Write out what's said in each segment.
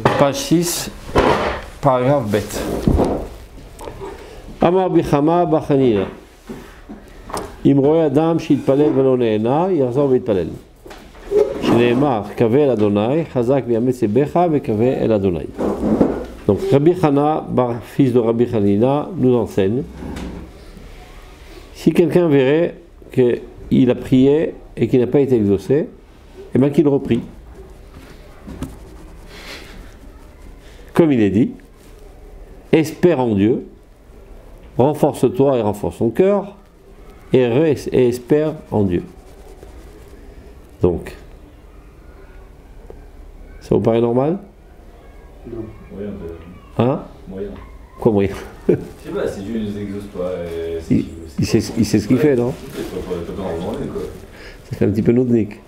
Page 6, paragraphe bête. Amar bichama bachanina. Imroe adam shitpalel velo ne'ena, yachzor v'yitpalel. Shneimar kaveh el Adonai, chazak v'yametz becha v'kaveh el Adonai. Donc Rabbi Chana, fils de Rabbi Hanina, nous enseigne. Si quelqu'un verrait qu'il a prié et qu'il n'a pas été exaucé, eh bien qu'il reprie. Comme il est dit, espère en Dieu, renforce-toi et renforce ton cœur, et espère en Dieu. Donc, ça vous paraît normal? Non. Moyen de... Hein? Moyen. Quoi moyen? Je sais pas, si Dieu nous exauce pas... Il sait ce qu'il fait, non? Ça fait un petit peu nodnik.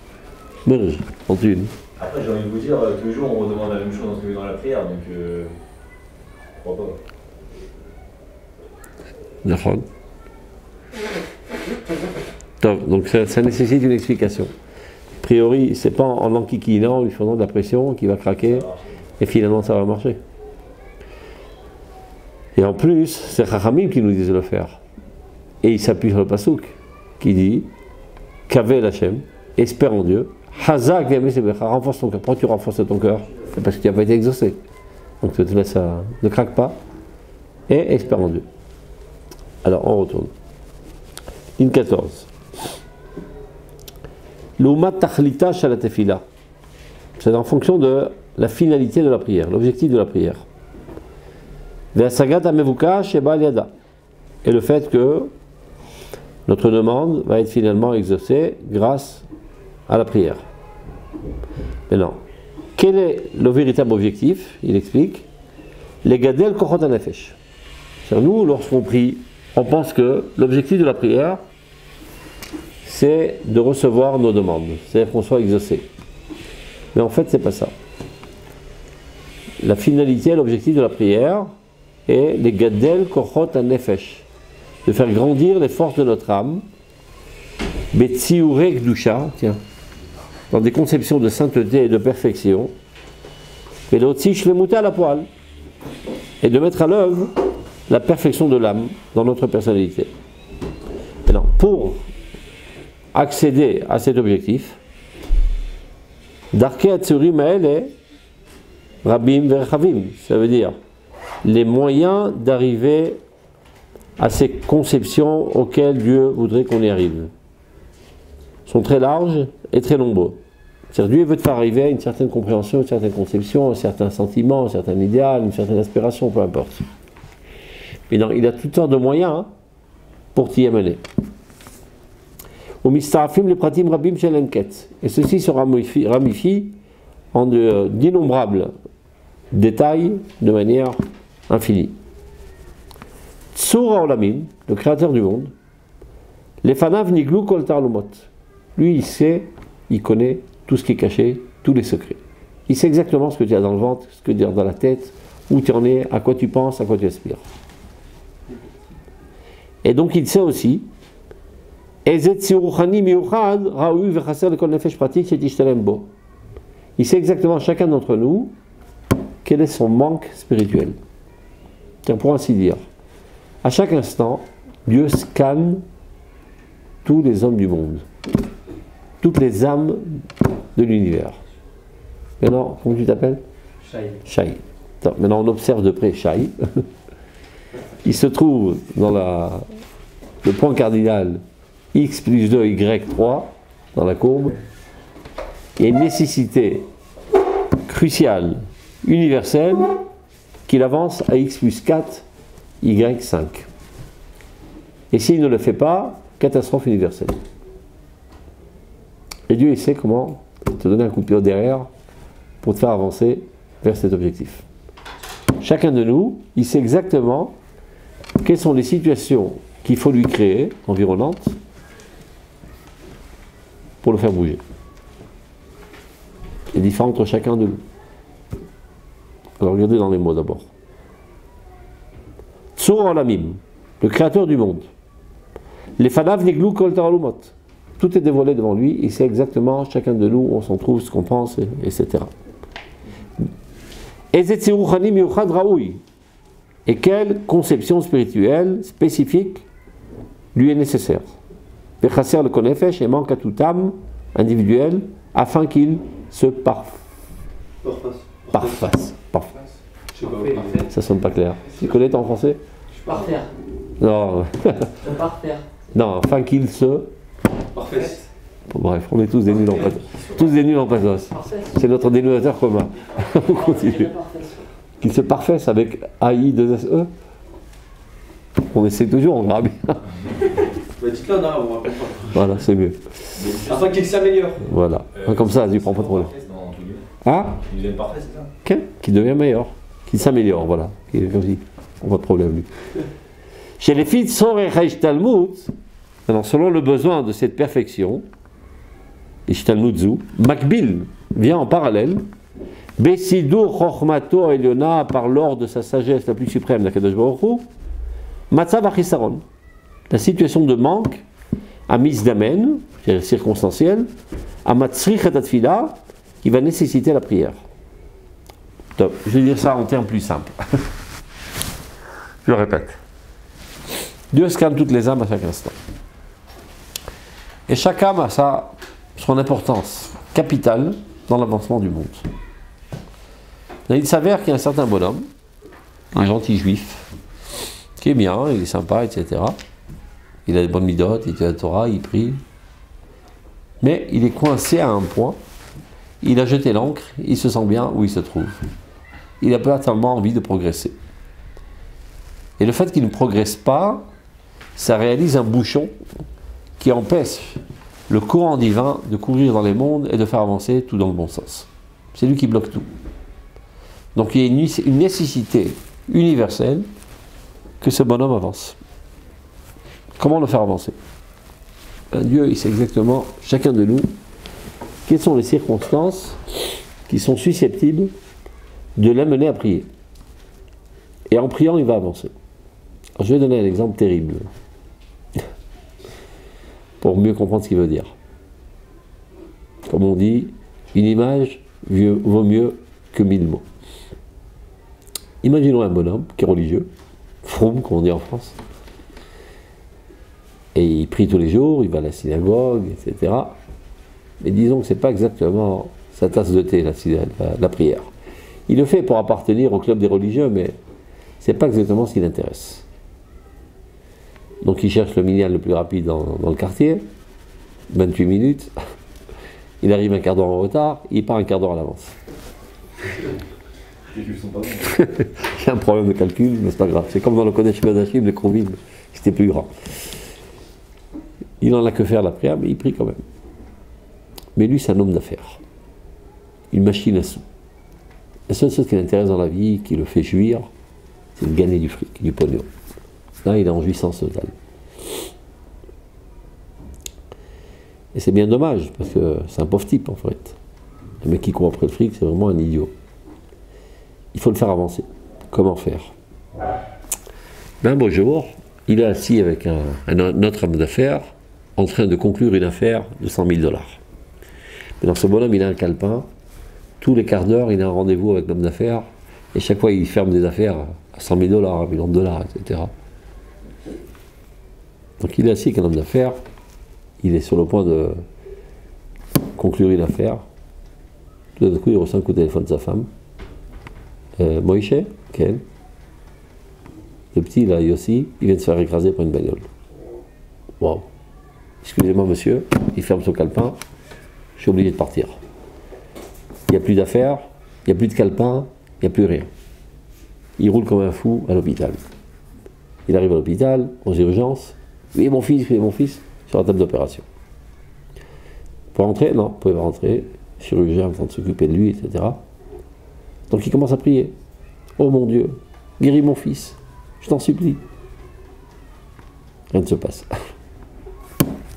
Merge, en une. Après, j'ai envie de vous dire, tous les jours on redemande la même chose dans la prière, donc je crois pas. D'accord. Donc ça nécessite une explication. A priori, c'est pas en l'enquiquinant, lui faisant de la pression, qui va craquer, et finalement ça va marcher. Et en plus, c'est Chachamim qui nous disent de le faire. Et il s'appuie sur le pasouk, qui dit Kavel Hashem, espère en Dieu. Hazak, renforce ton cœur. Pourquoi tu renforces ton cœur? C'est parce que tu n'as pas été exaucé. Donc tu te laisses, ne craque pas et espère en Dieu. Alors on retourne. Ligne 14. L'oumat tachlita shalatefila. C'est en fonction de la finalité de la prière, l'objectif de la prière. Ve'asagat amevuka sheba liada. Et le fait que notre demande va être finalement exaucée grâce à la prière. Maintenant, quel est le véritable objectif? Il explique les gadel kochot hanefesh. Nous, lorsqu'on prie, on pense que l'objectif de la prière, c'est de recevoir nos demandes, c'est-à-dire qu'on soit exaucé. Mais en fait, c'est pas ça. La finalité, l'objectif de la prière est les gadel kochot hanefesh, de faire grandir les forces de notre âme, betsiure gdusha, tiens, dans des conceptions de sainteté et de perfection, et l'otsish le mouta à la poêle, et de mettre à l'œuvre la perfection de l'âme dans notre personnalité. Alors, pour accéder à cet objectif, Darkei Hatzurim Haele Rabim Verechavim, ça veut dire les moyens d'arriver à ces conceptions auxquelles Dieu voudrait qu'on y arrive sont très larges et très nombreux. C'est-à-dire Dieu veut te faire arriver à une certaine compréhension, une certaine conception, un certain sentiment, un certain idéal, une certaine aspiration, peu importe. Mais non, il a toutes sortes de moyens pour t'y amener. Au mistarafim les pratim rabim shel enket. Et ceci se ramifie en d'innombrables détails de manière infinie. Tsur haolamim, le créateur du monde, lefanav niglu kol tarlumot. Lui, il sait, il connaît tout ce qui est caché, tous les secrets. Il sait exactement ce que tu as dans le ventre, ce que tu as dans la tête, où tu en es, à quoi tu penses, à quoi tu aspires. Et donc il sait aussi, il sait exactement chacun d'entre nous quel est son manque spirituel. Pour ainsi dire, à chaque instant, Dieu scanne tous les hommes du monde, toutes les âmes de l'univers. Maintenant, comment tu t'appelles? Shai. Maintenant, on observe de près Shai. Il se trouve dans le point cardinal x plus 2, y 3, dans la courbe. Il y a une nécessité cruciale, universelle, qu'il avance à x plus 4, y 5. Et s'il ne le fait pas, catastrophe universelle. Et Dieu, il sait comment te donner un coup de pied derrière pour te faire avancer vers cet objectif. Chacun de nous, il sait exactement quelles sont les situations qu'il faut lui créer, environnantes, pour le faire bouger. C'est différent entre chacun de nous. Alors regardez dans les mots d'abord. Tsur haolamim, le créateur du monde. Les fanav niglu kol taralumot. Tout est dévoilé devant lui, il sait exactement chacun de nous où on s'en trouve, ce qu'on pense, etc. Et quelle conception spirituelle spécifique lui est nécessaire. Vechasser le konefesh, et manque à toute âme individuelle afin qu'il se parfasse. Ça sonne pas clair. Tu connais en français? Parfaire. Non. Parfaire. Non, afin qu'il se Parfait. Bref, on est tous des nuls en pathos. Tous des nuls en pathos. C'est notre dénominateur commun. On continue. Qu'il se parfaisse avec AI2SE. On essaie toujours, on verra bien. Bah dites-le, on va comprendre. Voilà, c'est mieux. Afin qu'il s'améliore. Voilà. Comme ça, tu prends pas de problème. Hein? Il devient parfait, c'est ça? Qui devient meilleur. Qui s'améliore, voilà. Qui est comme si. On pas de problème, lui. Chez les filles de Sor et Reish Talmud, selon le besoin de cette perfection, Ishtalmudzu, Makbil vient en parallèle, Besidur Chochmato Eliona, par l'ordre de sa sagesse la plus suprême d'Akadosh Baruch Hu, Matzav Achisaron, la situation de manque, à Misdamen, c'est-à-dire circonstancielle, à Matzrich et Atfila, qui va nécessiter la prière. Donc, je vais dire ça en termes plus simples. Je le répète. Dieu scanne toutes les âmes à chaque instant. Et chaque âme a son importance capitale dans l'avancement du monde. Il s'avère qu'il y a un certain bonhomme, un gentil juif, qui est bien, il est sympa, etc. Il a des bonnes midotes, il étudie la Torah, il prie. Mais il est coincé à un point, il a jeté l'encre, il se sent bien où il se trouve. Il n'a pas tellement envie de progresser. Et le fait qu'il ne progresse pas, ça réalise un bouchon qui empêche le courant divin de courir dans les mondes et de faire avancer tout dans le bon sens. C'est lui qui bloque tout. Donc il y a une nécessité universelle que ce bonhomme avance. Comment le faire avancer? Dieu, il sait exactement, chacun de nous, quelles sont les circonstances qui sont susceptibles de l'amener à prier. Et en priant, il va avancer. Alors, je vais donner un exemple terrible pour mieux comprendre ce qu'il veut dire. Comme on dit, une image vaut mieux que 1000 mots. Imaginons un bonhomme qui est religieux, froum, comme on dit en France, et il prie tous les jours, il va à la synagogue, etc. Mais disons que ce n'est pas exactement sa tasse de thé, la prière. Il le fait pour appartenir au club des religieux, mais ce n'est pas exactement ce qui l'intéresse. Donc il cherche le minyan le plus rapide dans le quartier, 28 minutes, il arrive un quart d'heure en retard, il part un quart d'heure à l'avance. Il y a un problème de calcul, mais c'est pas grave. C'est comme dans le Kodesh Kodashim, le Krovim, c'était plus grand. Il n'en a que faire la prière, mais il prie quand même. Mais lui, c'est un homme d'affaires. Une machine à sous. La seule chose qui l'intéresse dans la vie, qui le fait jouir, c'est de gagner du fric, du pognon. Là, il est en jouissance totale. Et c'est bien dommage, parce que c'est un pauvre type, en fait. Le mec qui court après le fric, c'est vraiment un idiot. Il faut le faire avancer. Comment faire? Un beau jour, il est assis avec un autre homme d'affaires, en train de conclure une affaire de 100 000 $. Mais dans ce bonhomme, il a un calepin. Tous les quarts d'heure, il a un rendez-vous avec l'homme d'affaires. Et chaque fois, il ferme des affaires à 100 000 $, $1 million, etc. Donc il est assis avec un homme d'affaires. Il est sur le point de conclure une affaire. Tout d'un coup, il reçoit un coup de téléphone de sa femme. Moïse, Ken, le petit, là, Yossi, il vient de se faire écraser par une bagnole. Waouh. Excusez-moi, monsieur, il ferme son calepin. Je suis obligé de partir. Il n'y a plus d'affaires, il n'y a plus de calepin, il n'y a plus rien. Il roule comme un fou à l'hôpital. Il arrive à l'hôpital, aux urgences. Oui, mon fils, sur la table d'opération. Pour rentrer? Non, vous pouvez pas rentrer. Le chirurgien en train de s'occuper de lui, etc. Donc il commence à prier. Oh mon Dieu, guéris mon fils, je t'en supplie. Rien ne se passe.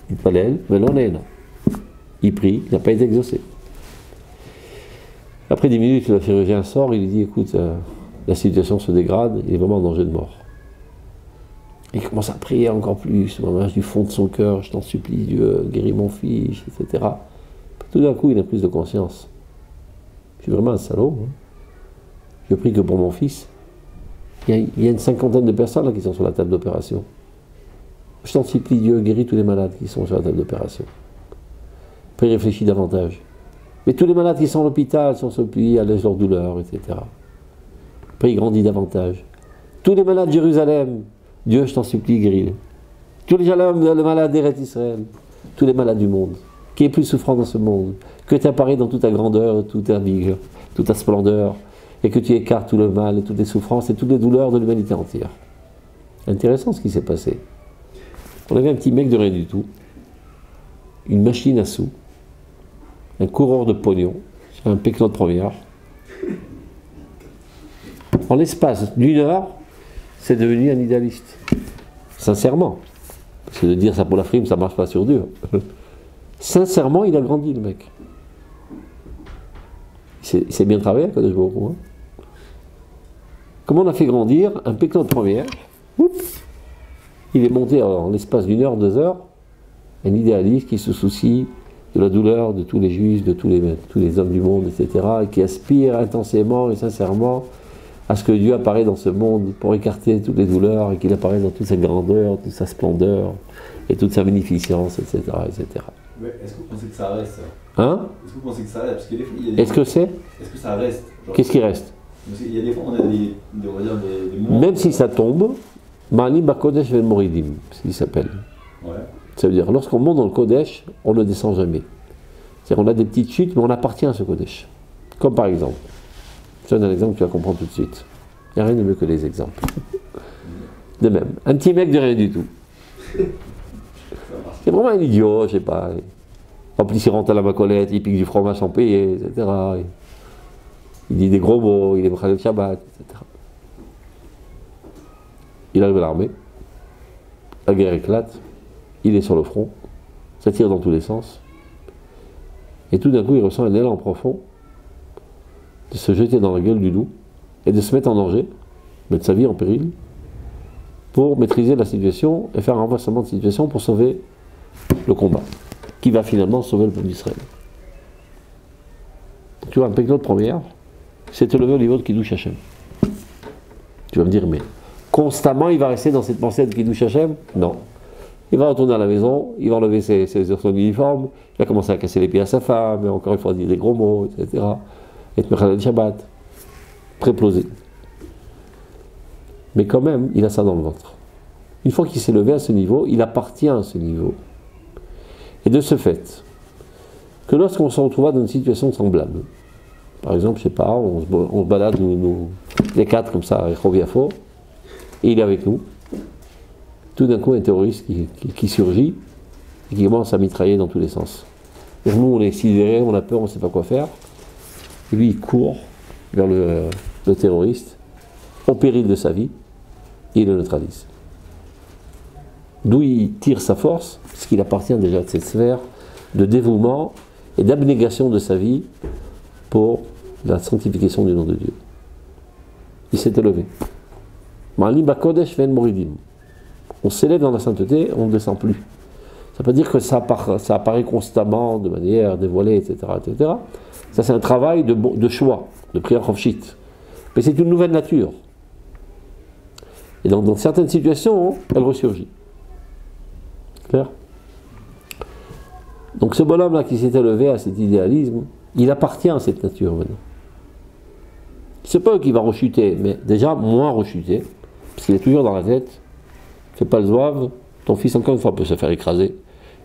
Il palèle, mais non, il prie, il n'a pas été exaucé. Après 10 minutes, le chirurgien sort, il lui dit, écoute, la situation se dégrade, il est vraiment en danger de mort. Il commence à prier encore plus, du fond de son cœur, je t'en supplie Dieu, guéris mon fils, etc. Tout d'un coup, il a prise de conscience. Je suis vraiment un salaud. Hein. je prie que pour mon fils. Il y a une cinquantaine de personnes là, qui sont sur la table d'opération. Je t'en supplie, Dieu guérit tous les malades qui sont sur la table d'opération. Après, réfléchis davantage. Mais tous les malades qui sont à l'hôpital sont suppliés à leur douleur, etc. Après, il grandit davantage. Tous les malades de Jérusalem, Dieu, je t'en supplie, guéris-les. Tous les malades d'Eretz Israël, tous les malades du monde, qui est plus souffrant dans ce monde, que tu apparais dans toute ta grandeur, toute ta vigueur, toute ta splendeur, et que tu écartes tout le mal, et toutes les souffrances, et toutes les douleurs de l'humanité entière. Intéressant ce qui s'est passé. On avait un petit mec de rien du tout, une machine à sous, un coureur de pognon, un pécno de première. En l'espace d'une heure, c'est devenu un idéaliste. Sincèrement. Parce que de dire ça pour la frime, ça marche pas sur dur. Sincèrement, il a grandi, le mec. C'est bien travaillé, quand je vois. Hein. Comment on a fait grandir un pécno de première? Oups, il est monté en l'espace d'une heure, 2 heures, un idéaliste qui se soucie de la douleur de tous les juifs, de tous les hommes du monde, etc., et qui aspire intensément et sincèrement à ce que Dieu apparaît dans ce monde pour écarter toutes les douleurs et qu'il apparaît dans toute sa grandeur, toute sa splendeur et toute sa magnificence, etc. etc. Ouais, est-ce que vous pensez que ça reste ça? Hein? Est-ce que vous pensez que ça reste? Parce que il y a Est-ce que c'est? Est-ce que ça reste? Qu'est-ce qui reste? Parce qu'il y a des fois, on a on va dire des moments. Même si ça tombe, Ma'alim Bakodesh vel Moridim, ce qu'il s'appelle. Ouais. Ça veut dire, lorsqu'on monte dans le Kodesh, on ne descend jamais. C'est-à-dire, on a des petites chutes, mais on appartient à ce Kodesh. Comme par exemple, je donne un exemple que tu vas comprendre tout de suite. Il n'y a rien de mieux que les exemples. De même, un petit mec de rien du tout. C'est vraiment un idiot, je sais pas. En plus, il rentre à la macolette, il pique du fromage sans payer, etc. Il dit des gros mots, il est Khalil Shabbat, etc. Il arrive à l'armée, la guerre éclate, il est sur le front, ça tire dans tous les sens, et tout d'un coup il ressent un élan profond de se jeter dans la gueule du loup et de se mettre en danger, mettre sa vie en péril, pour maîtriser la situation et faire un renversement de situation pour sauver le combat, qui va finalement sauver le peuple d'Israël. Tu vois, un pécno de première, c'est te lever au niveau de Kiddush Hashem. Tu vas me dire, mais constamment il va rester dans cette pensée de Kiddush Hashem? Non. Il va retourner à la maison, il va enlever son uniforme, il va commencer à casser les pieds à sa femme, et encore une fois dire des gros mots, etc. Et te mettre Shabbat, préplosé. Mais quand même, il a ça dans le ventre. Une fois qu'il s'est levé à ce niveau, il appartient à ce niveau. Et de ce fait, que lorsqu'on se retrouve dans une situation semblable, par exemple, je sais pas, on se balade, nous, les quatre comme ça, à Rechoviafo, et il est avec nous. Tout d'un coup, un terroriste qui surgit et qui commence à mitrailler dans tous les sens. Et nous, on est sidérés, on a peur, on ne sait pas quoi faire. Et lui, il court vers le terroriste, au péril de sa vie, et il le neutralise. D'où il tire sa force, parce qu'il appartient déjà de cette sphère de dévouement et d'abnégation de sa vie pour la sanctification du nom de Dieu. Il s'est élevé. Ma'alim Bakodesh vel Moridim. On s'élève dans la sainteté, on ne descend plus. Ça ne veut pas dire que ça apparaît constamment, de manière dévoilée, etc. etc. Ça, c'est un travail de choix, de prière chofshit. Mais c'est une nouvelle nature. Et donc, dans certaines situations, elle ressurgit. Clair? Donc, ce bonhomme-là qui s'est élevé à cet idéalisme, il appartient à cette nature maintenant. C'est pas eux qui va rechuter, mais déjà moins rechuter, parce qu'il est toujours dans la tête. Fais pas le zouave, ton fils encore une fois peut se faire écraser.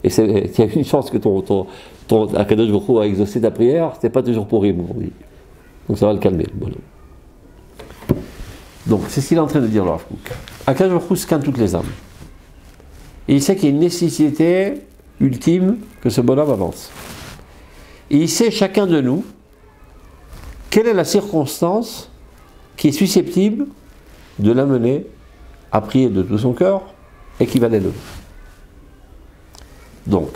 Et il y a une chance que ton Akadosh Baruch Hu a exaucé ta prière, c'est pas toujours pour rire. Donc ça va le calmer, le bonhomme. Donc c'est ce qu'il est en train de dire le Rav Kook. Akadosh Baruch Hu scanne toutes les âmes. Et il sait qu'il y a une nécessité ultime que ce bonhomme avance. Et il sait chacun de nous quelle est la circonstance qui est susceptible de l'amener à prier de tout son cœur et qui va l'élever. Donc,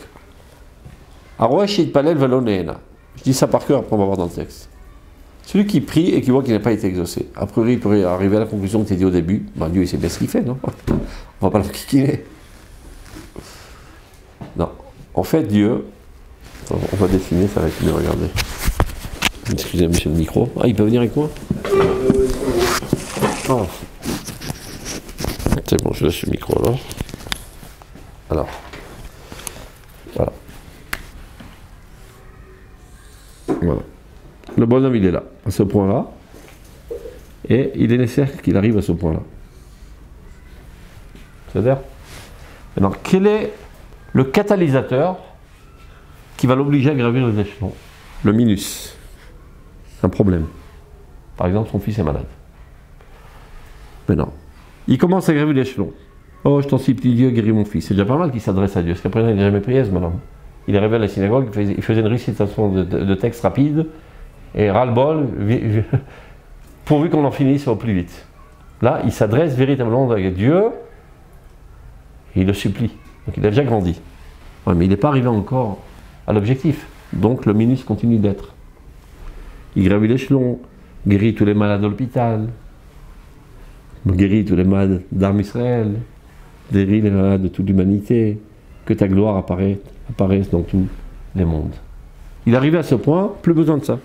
je dis ça par cœur après on va voir dans le texte. Celui qui prie et qui voit qu'il n'a pas été exaucé, a priori il pourrait arriver à la conclusion que tu as dit au début, Dieu il sait bien ce qu'il fait, non? On va pas le kikiner. Non. En fait, Dieu, on va dessiner, ça va être mieux, regardez. Excusez-moi, monsieur le micro. Ah, il peut venir avec moi? Oh. C'est bon, je laisse le micro là. Alors, voilà. Voilà. Le bonhomme, il est là, à ce point-là. Et il est nécessaire qu'il arrive à ce point-là. C'est-à-dire, alors, quel est le catalyseur qui va l'obliger à gravir les échelons? Le minus. Un problème. Par exemple, son fils est malade. Maintenant, il commence à gravir l'échelon. Oh, je t'en supplie, Dieu, guéris mon fils. C'est déjà pas mal qu'il s'adresse à Dieu. Parce qu'après, il n'a jamais prié, ce madame. Il est arrivé à la synagogue, il faisait une récitation de texte rapide, et ras-le-bol, pourvu qu'on en finisse au plus vite. Là, il s'adresse véritablement à Dieu, et il le supplie. Donc il a déjà grandi. Ouais, mais il n'est pas arrivé encore à l'objectif. Donc le minus continue d'être. Il gravit l'échelon, guérit tous les malades de l'hôpital, guérit tous les malades d'armes Israël, guérit les malades de toute l'humanité, que ta gloire apparaisse dans tous les mondes. Il est arrivé à ce point, plus besoin de ça.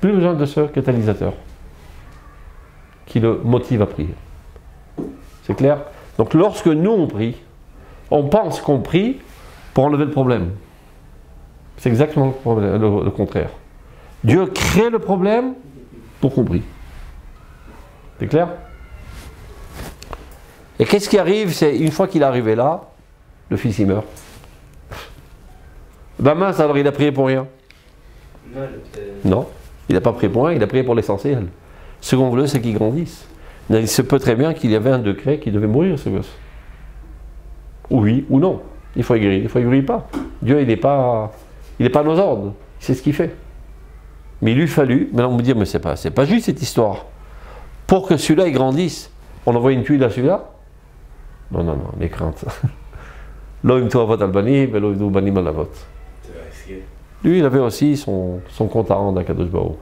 Plus besoin de ce catalyseur qui le motive à prier. C'est clair? Donc lorsque nous on prie, on pense qu'on prie pour enlever le problème. C'est exactement le contraire. Dieu crée le problème pour qu'on prie. C'est clair? Et qu'est-ce qui arrive? C'est une fois qu'il est arrivé là, le fils il meurt. Ben mince, alors il a prié pour rien. Non, il n'a pas prié pour rien, il a prié pour l'essentiel. Ce qu'on veut, c'est qu'il grandisse. Il se peut très bien qu'il y avait un décret qui devait mourir, ce gosse. Oui ou non. Il faut guérir, il faut guérir pas. Dieu, il n'est pas à nos ordres. Il sait ce qu'il fait. Mais il lui fallut, maintenant on me dit, mais c'est pas juste cette histoire. Pour que celui-là, il grandisse, on envoie une tuile à celui-là? Non, les craintes. L'homme toi vote Albanie, mais l'homme bani mal la vote. Lui, il avait aussi son compte à rendre à Kadosh Baruch.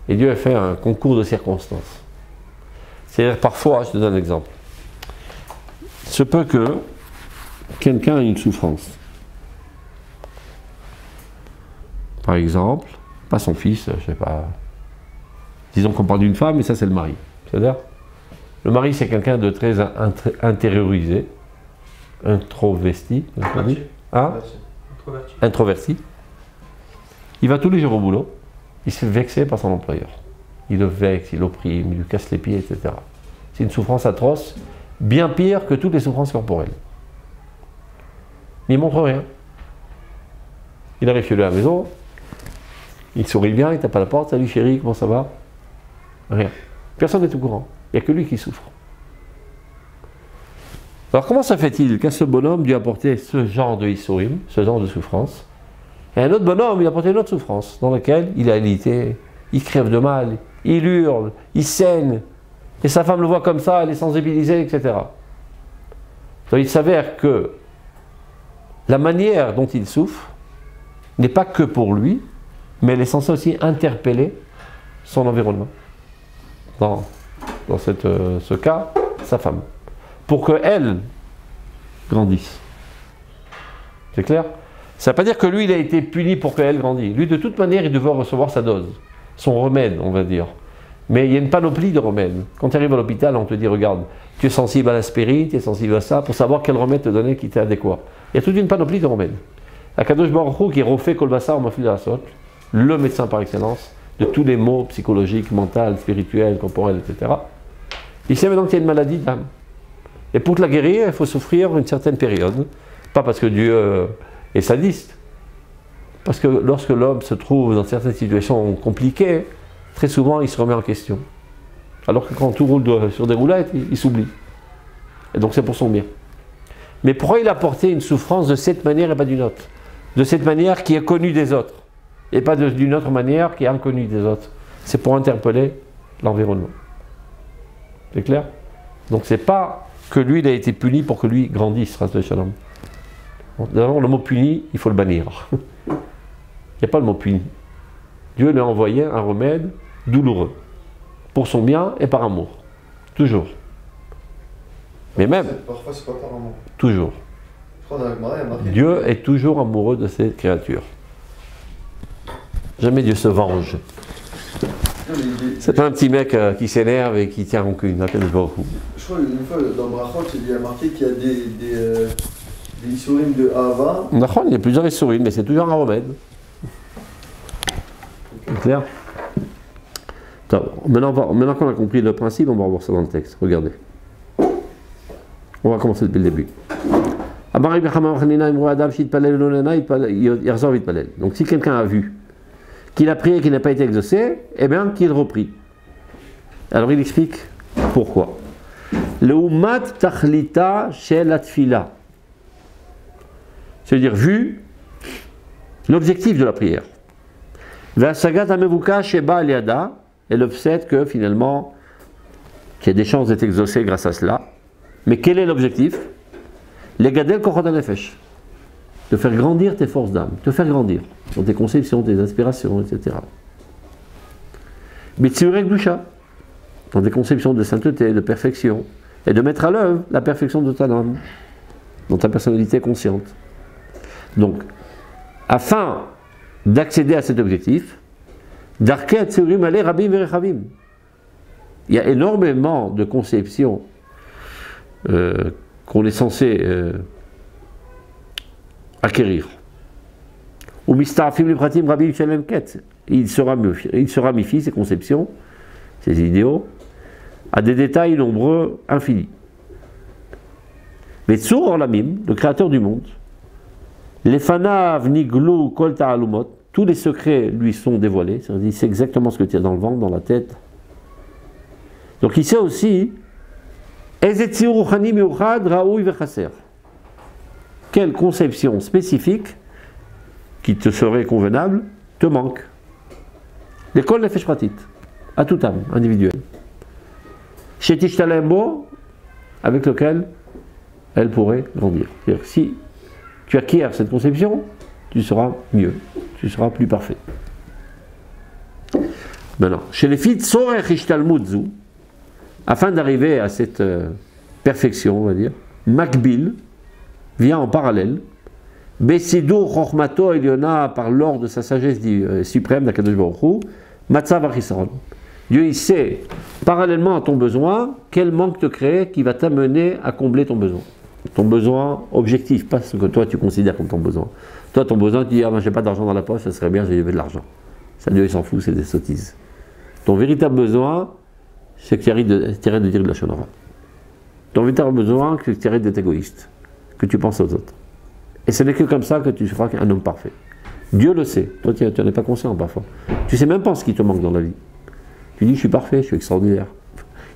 Et Dieu a fait un concours de circonstances. C'est-à-dire, parfois, je te donne un exemple. Il se peut que quelqu'un ait une souffrance. Par exemple, pas son fils, je sais pas. Disons qu'on parle d'une femme, mais ça c'est le mari. C'est-à-dire, le mari c'est quelqu'un de très intériorisé, introverti, hein? Introverti. Il va tous les jours au boulot, il se fait vexer par son employeur. Il le vexe, il l'opprime, il lui casse les pieds, etc. C'est une souffrance atroce, bien pire que toutes les souffrances corporelles. Mais il ne montre rien. Il arrive chez lui à la maison, il sourit bien, il tape à la porte, salut chérie, comment ça va? Rien. Personne n'est au courant. Il n'y a que lui qui souffre. Alors comment ça fait-il qu'à ce bonhomme Dieu a apporté ce genre de issourim, ce genre de souffrance, et un autre bonhomme il a apporté une autre souffrance, dans laquelle il a alité, il crève de mal, il hurle, il saigne, et sa femme le voit comme ça, elle est sensibilisée, etc. Donc il s'avère que la manière dont il souffre n'est pas que pour lui, mais elle est censée aussi interpeller son environnement. Dans ce cas, sa femme. Pour qu'elle grandisse. C'est clair? Ça ne veut pas dire que lui, il a été puni pour qu'elle grandisse. Lui, de toute manière, il devait recevoir sa dose. Son remède, on va dire. Mais il y a une panoplie de remèdes. Quand tu arrives à l'hôpital, on te dit, regarde, tu es sensible à l'aspirine, tu es sensible à ça, pour savoir quel remède te donner qui t'est adéquat. Il y a toute une panoplie de remèdes. Akadosh Baruch Hu, qui refait Kolbassa, on m'a fait la sorte, le médecin par excellence, de tous les maux psychologiques, mentaux, spirituels, corporels, etc. Il sait maintenant qu'il y a une maladie d'âme. Et pour la guérir, il faut souffrir une certaine période. Pas parce que Dieu est sadiste. Parce que lorsque l'homme se trouve dans certaines situations compliquées, très souvent il se remet en question. Alors que quand tout roule sur des roulettes, il s'oublie. Et donc c'est pour son bien. Mais pourquoi il a porté une souffrance de cette manière et pas d'une autre? De cette manière qui est connue des autres. Et pas d'une autre manière qui est inconnue des autres. C'est pour interpeller l'environnement. C'est clair? Donc c'est pas que lui il a été puni pour que lui grandisse, Ras Shalom. D'abord le mot puni, il faut le bannir. Il n'y a pas le mot puni. Dieu lui a envoyé un remède douloureux. Pour son bien et par amour. Toujours. Mais même. Parfois c'est pas par amour. Toujours. Dieu est toujours amoureux de ses créatures. Jamais Dieu se venge. C'est pas un petit mec qui s'énerve et qui tient rancune. Là, beaucoup. Je crois une fois dans Brachot, il y a marqué qu'il y a des issourim de Ahava. D'accord, il y a plusieurs issourim, mais c'est toujours un remède. C'est clair? Maintenant qu'on a compris le principe, on va revoir ça dans le texte. Regardez. On va commencer depuis le début. Donc si quelqu'un a vu qu'il a prié et qu'il n'a pas été exaucé, eh bien qu'il reprie. Alors il explique pourquoi. Le umat tachlita shel la tfila. C'est-à-dire vu l'objectif de la prière. Vasagat amevuka sheba aliada, et le fait que finalement qu'il y a des chances d'être exaucé grâce à cela. Mais quel est l'objectif? Les gadel kochot hanefesh, de faire grandir tes forces d'âme, te faire grandir dans tes conceptions, tes inspirations, etc. Mitzurek dusha, dans des conceptions de sainteté, de perfection, et de mettre à l'œuvre la perfection de ta âme, dans ta personnalité consciente. Donc, afin d'accéder à cet objectif, darket tsurim ale rabim verechavim. Il y a énormément de conceptions qu'on est censé acquérir. Ou mista'afim li pratim rabim shalem ket. Il se ramifie ces conceptions, ces idéaux, à des détails nombreux, infinis. Mais Tsur Olamim, le créateur du monde, Lefanav niglu kol ta'alumot, tous les secrets lui sont dévoilés, c'est-à-dire il sait exactement ce que tu as dans le ventre, dans la tête. Donc il sait aussi quelle conception spécifique qui te serait convenable te manque. L'école nefesh pratit, à toute âme individuelle. Shetish talembo, avec lequel elle pourrait grandir. C'est-à-dire si tu acquiers cette conception, tu seras mieux, tu seras plus parfait. Maintenant, chez les filles, Tsorech Ishtalmudzu, afin d'arriver à cette perfection, on va dire, Makbil vient en parallèle, Besidur Chochmato Eliona, par l'ordre de sa sagesse suprême d'Akadosh Baruch Hu, Matzav Achisaron. Dieu, il sait, parallèlement à ton besoin, quel manque te crée qui va t'amener à combler ton besoin. Ton besoin objectif, pas ce que toi tu considères comme ton besoin. Toi, ton besoin, tu dis, ah ben j'ai pas d'argent dans la poche, ça serait bien, j'ai de l'argent. Ça, Dieu, il s'en fout, c'est des sottises. Ton véritable besoin, c'est que tu arrêtes de dire de la shonara. Ton véritable besoin, c'est que tu arrêtes d'être égoïste, que tu penses aux autres. Et ce n'est que comme ça que tu seras un homme parfait. Dieu le sait, toi tu n'en es pas conscient parfois. Tu sais même pas ce qui te manque dans la vie. Tu dis, je suis parfait, je suis extraordinaire.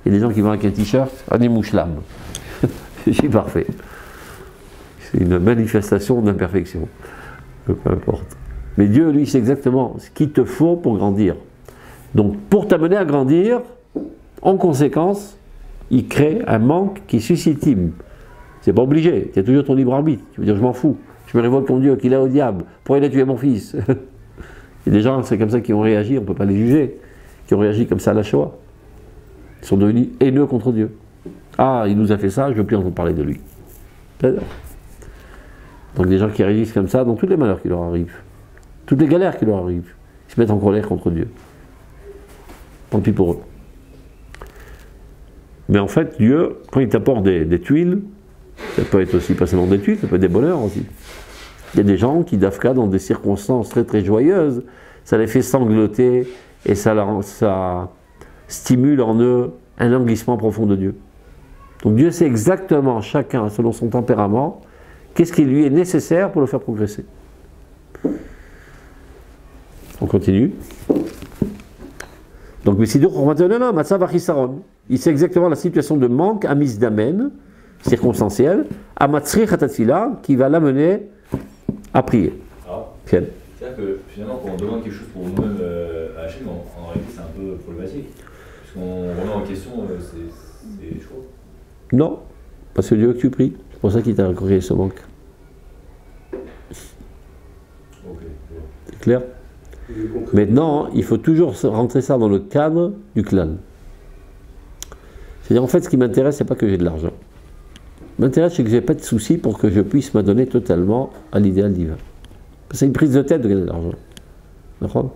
Il y a des gens qui vont avec un t-shirt, Ani mouchlam. Je suis parfait. C'est une manifestation d'imperfection. Peu importe. Mais Dieu, lui, sait exactement ce qu'il te faut pour grandir. Donc, pour t'amener à grandir, en conséquence, il crée un manque qui est susceptible. C'est pas obligé, tu as toujours ton libre arbitre. Tu veux dire, je m'en fous, je me révolte contre Dieu, qu'il est au diable, pourquoi il a tué mon fils? Il y a des gens, c'est comme ça qui ont réagi, on ne peut pas les juger, qui ont réagi comme ça à la Shoah. Ils sont devenus haineux contre Dieu. Ah, il nous a fait ça, je ne veux plus entendre parler de lui. Donc des gens qui réagissent comme ça dans tous les malheurs qui leur arrivent, toutes les galères qui leur arrivent, ils se mettent en colère contre Dieu. Tant pis pour eux. Mais en fait, Dieu, quand il t'apporte des tuiles, ça peut être aussi pas seulement des tuiles, ça peut être des bonheurs aussi. Il y a des gens qui, d'Afka, dans des circonstances très très joyeuses, ça les fait sangloter et ça stimule en eux un languissement profond de Dieu. Donc Dieu sait exactement, chacun selon son tempérament, qu'est-ce qui lui est nécessaire pour le faire progresser. On continue. Donc, il sait exactement la situation de manque, amis d'amen, circonstancielle, à matzri khatatfila, qui va l'amener à prier. Alors, c'est-à-dire que finalement, quand on demande quelque chose pour nous-mêmes à Hachem, en réalité, c'est un peu problématique. Puisqu'on remet en question ses choix. Non, parce que Dieu que tu pries. C'est pour ça qu'il t'a créé ce manque. Ok. C'est clair? Maintenant, il faut toujours rentrer ça dans le cadre du clan. C'est-à-dire, en fait, ce qui m'intéresse, c'est pas que j'ai de l'argent. Ce qui m'intéresse, c'est que j'ai pas de soucis pour que je puisse m'adonner totalement à l'idéal divin. C'est une prise de tête de gagner de l'argent. D'accord?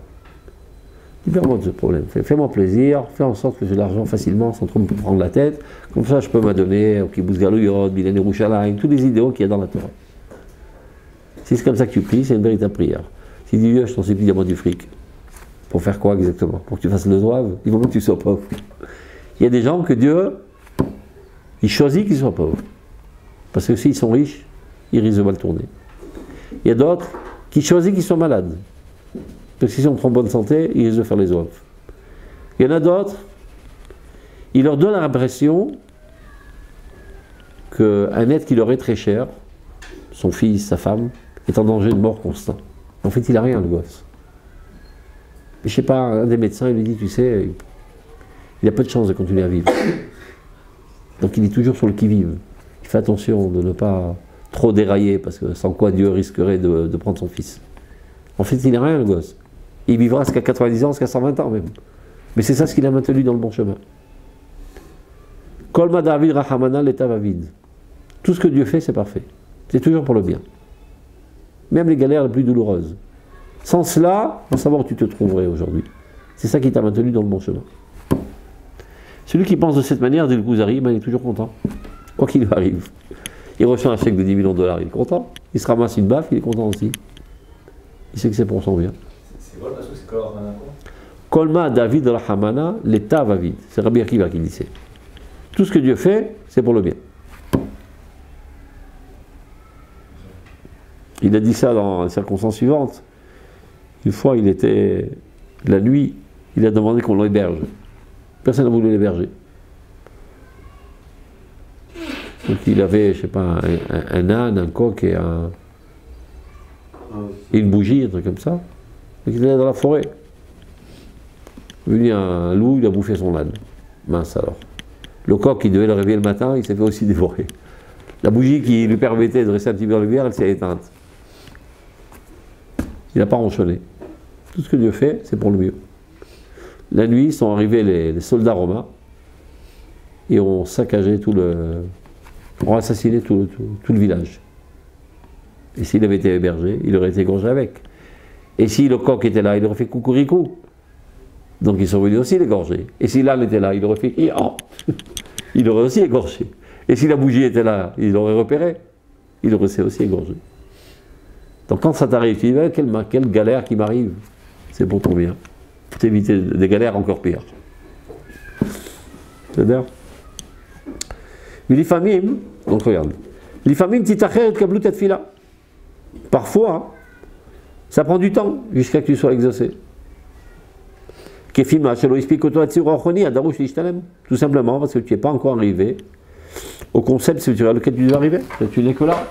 Libère-moi de ce problème. Fais-moi plaisir, fais en sorte que j'ai de l'argent facilement sans trop me prendre la tête. Comme ça, je peux m'adonner au Kibbutz Galouyot, Bilan Yerushalayim, tous les idéaux qu'il y a dans la Torah. Si c'est comme ça que tu pries, c'est une véritable prière. Si tu dis Dieu, je t'en supplie, dis-moi du fric. Pour faire quoi exactement? Pour que tu fasses le doigt? Il faut que tu sois pauvre. Il y a des gens que Dieu, il choisit qu'ils soient pauvres. Parce que s'ils sont riches, ils risquent de mal tourner. Il y a d'autres qui choisissent qu'ils soient malades. Parce que s'ils sont trop en bonne santé, ils risquent de faire les oeuvres. Il y en a d'autres, il leur donne l'impression qu'un être qui leur est très cher, son fils, sa femme, est en danger de mort constant. En fait, il n'a rien, le gosse. Mais je sais pas, un des médecins, il lui dit, tu sais, il a peu de chance de continuer à vivre. Donc il est toujours sur le qui-vive. Il fait attention de ne pas trop dérailler, parce que sans quoi Dieu risquerait de prendre son fils. En fait, il n'a rien, le gosse. Il vivra jusqu'à 90 ans, jusqu'à 120 ans même. Mais c'est ça ce qu'il a maintenu dans le bon chemin. Kolma David Rahamana l'état va vide. Tout ce que Dieu fait, c'est parfait. C'est toujours pour le bien. Même les galères les plus douloureuses. Sans cela, on va savoir où tu te trouverais aujourd'hui. C'est ça qui t'a maintenu dans le bon chemin. Celui qui pense de cette manière, dès le Kuzari, il est toujours content. Quoi qu'il lui arrive. Il reçoit un chèque de 10 millions de dollars, il est content. Il se ramasse une baffe, il est content aussi. Il sait que c'est pour son bien. C'est quoi parce que c'est quoi Rahmana quoi? Kolma David Rahamana, l'état va vide. C'est Rabbi Akiva qui dit ça. Tout ce que Dieu fait, c'est pour le bien. Il a dit ça dans les circonstances suivantes. Une fois, il était la nuit, il a demandé qu'on l'héberge. Personne n'a voulu l'héberger. Donc il avait, je sais pas, un âne, un coq et une bougie, un truc comme ça. Donc il était dans la forêt. Il est venu un loup, il a bouffé son âne. Mince alors. Le coq qui devait le réveiller le matin, il s'est fait aussi dévorer. La bougie qui lui permettait de rester un petit peu en lumière, elle s'est éteinte. Il n'a pas ronchonné. Tout ce que Dieu fait, c'est pour le mieux. La nuit, sont arrivés les soldats romains et ont saccagé ont assassiné tout le village. Et s'il avait été hébergé, il aurait été égorgé avec. Et si le coq était là, il aurait fait coucouricou. Donc ils sont venus aussi l'égorger. Et si l'âne était là, il aurait fait oh il aurait aussi égorgé. Et si la bougie était là, il l'aurait repéré. Il aurait aussi égorgé. Donc quand ça t'arrive, tu dis quelle galère qui m'arrive. C'est pour ton bien. Pour t'éviter des galères encore pires. C'est-à-dire l'ifamim, donc regarde. L'ifamim titacheret kablut tefila. Parfois, ça prend du temps jusqu'à que tu sois exaucé. Tout simplement parce que tu n'es pas encore arrivé au concept spirituel auquel tu dois arriver. Tu n'es que là.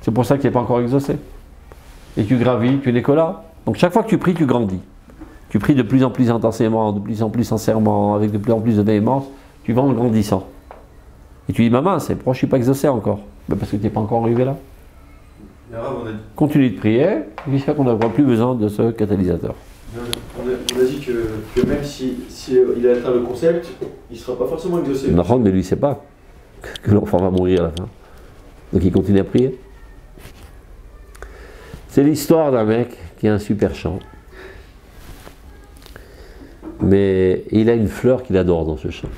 C'est pour ça que tu n'es pas encore exaucé. Et tu gravis, tu n'es que là. Donc chaque fois que tu pries, tu grandis. Tu pries de plus en plus intensément, de plus en plus sincèrement, avec de plus en plus de véhémence, tu vas en grandissant. Et tu dis, maman, c'est pourquoi je ne suis pas exaucé encore? Ben parce que tu n'es pas encore arrivé là. Continue de prier, jusqu'à qu'on n'aura plus besoin de ce catalyseur. On a dit que même si il a atteint le concept, il ne sera pas forcément exaucé. L'enfant ne lui sait pas que l'enfant va mourir à la fin. Donc il continue à prier. C'est l'histoire d'un mec qui a un super champ. Mais il a une fleur qu'il adore dans ce champ.